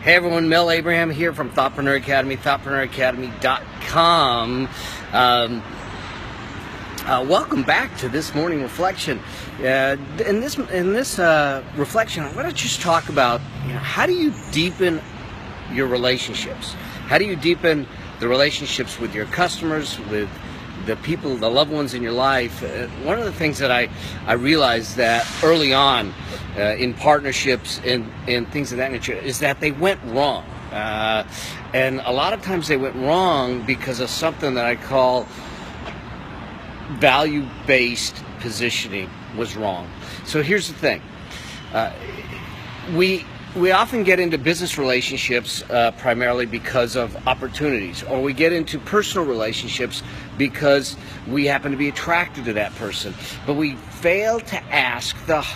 Hey everyone, Mel Abraham here from Thoughtpreneur Academy, thoughtpreneuracademy.com. Welcome back to this morning reflection. In this reflection, I want to just talk about how do you deepen your relationships? How do you deepen the relationships with your customers, with the people, the loved ones in your life? One of the things that I realized that early on in partnerships and things of that nature is that they went wrong. And a lot of times they went wrong because of something that I call value-based positioning was wrong. So here's the thing. We often get into business relationships primarily because of opportunities, or we get into personal relationships because we happen to be attracted to that person, but we fail to ask the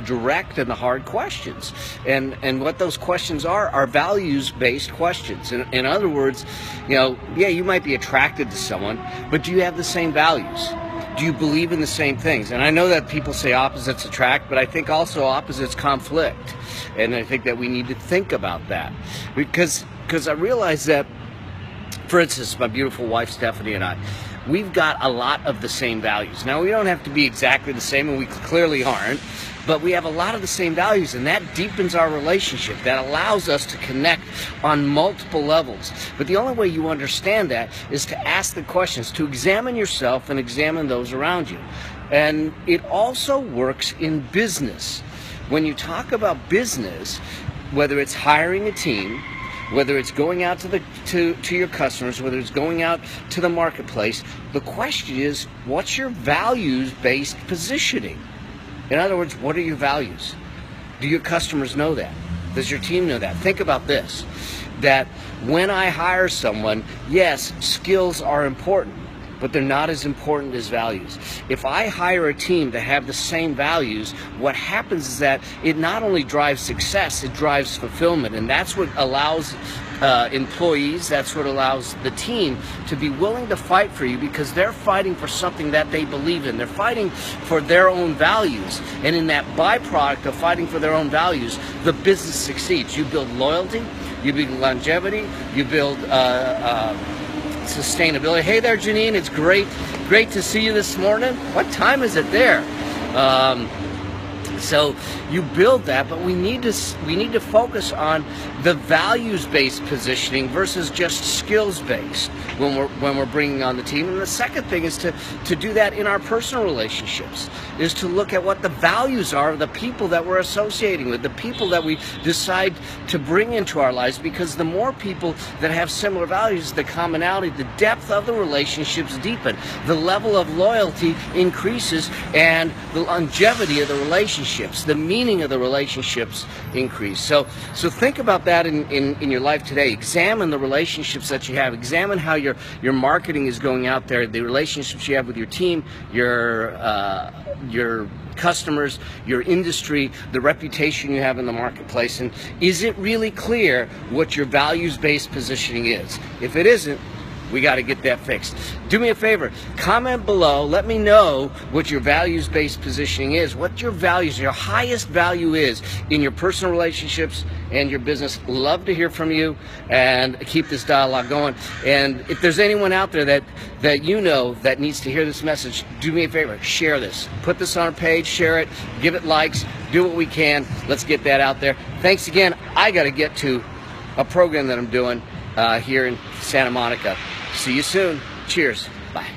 direct and the hard questions. And what those questions are values-based questions. In other words, yeah, you might be attracted to someone, but do you have the same values? Do you believe in the same things? And I know that people say opposites attract, but I think also opposites conflict. And I think that we need to think about that. Because I realize that, for instance, my beautiful wife Stephanie and I, we've got a lot of the same values. Now, we don't have to be exactly the same, and we clearly aren't, but we have a lot of the same values, and that deepens our relationship. That allows us to connect on multiple levels. But the only way you understand that is to ask the questions, to examine yourself and examine those around you. And it also works in business. When you talk about business, whether it's hiring a team, whether it's going out to your customers, whether it's going out to the marketplace, the question is, what's your values-based positioning? In other words, what are your values? Do your customers know that? Does your team know that? Think about this, that when I hire someone, yes, skills are important, but they're not as important as values. If I hire a team to have the same values, what happens is that it not only drives success, it drives fulfillment, and that's what allows employees, that's what allows the team to be willing to fight for you, because they're fighting for something that they believe in. They're fighting for their own values, and in that byproduct of fighting for their own values, the business succeeds. You build loyalty, you build longevity, you build sustainability. Hey there, Janine. It's great to see you this morning. What time is it there? So you build that, but we need to focus on the values-based positioning versus just skills-based when we're bringing on the team. And the second thing is to do that in our personal relationships, is to look at what the values are of the people that we're associating with, the people that we decide to bring into our lives, because the more people that have similar values, the commonality, the depth of the relationships deepen, the level of loyalty increases, and the longevity of the relationships, the meaning of the relationships increase. So think about that in your life today. Examine the relationships that you have. Examine how your marketing is going out there, the relationships you have with your team, your customers, your industry, the reputation you have in the marketplace, and is it really clear what your values-based positioning is? If it isn't, we got to get that fixed. Do me a favor, comment below, let me know what your values-based positioning is, what your values, your highest value is in your personal relationships and your business. Love to hear from you and keep this dialogue going. And if there's anyone out there that you know that needs to hear this message, do me a favor, share this. Put this on our page, share it, give it likes, do what we can. Let's get that out there. Thanks again. I got to get to a program that I'm doing here in Santa Monica. See you soon. Cheers. Bye.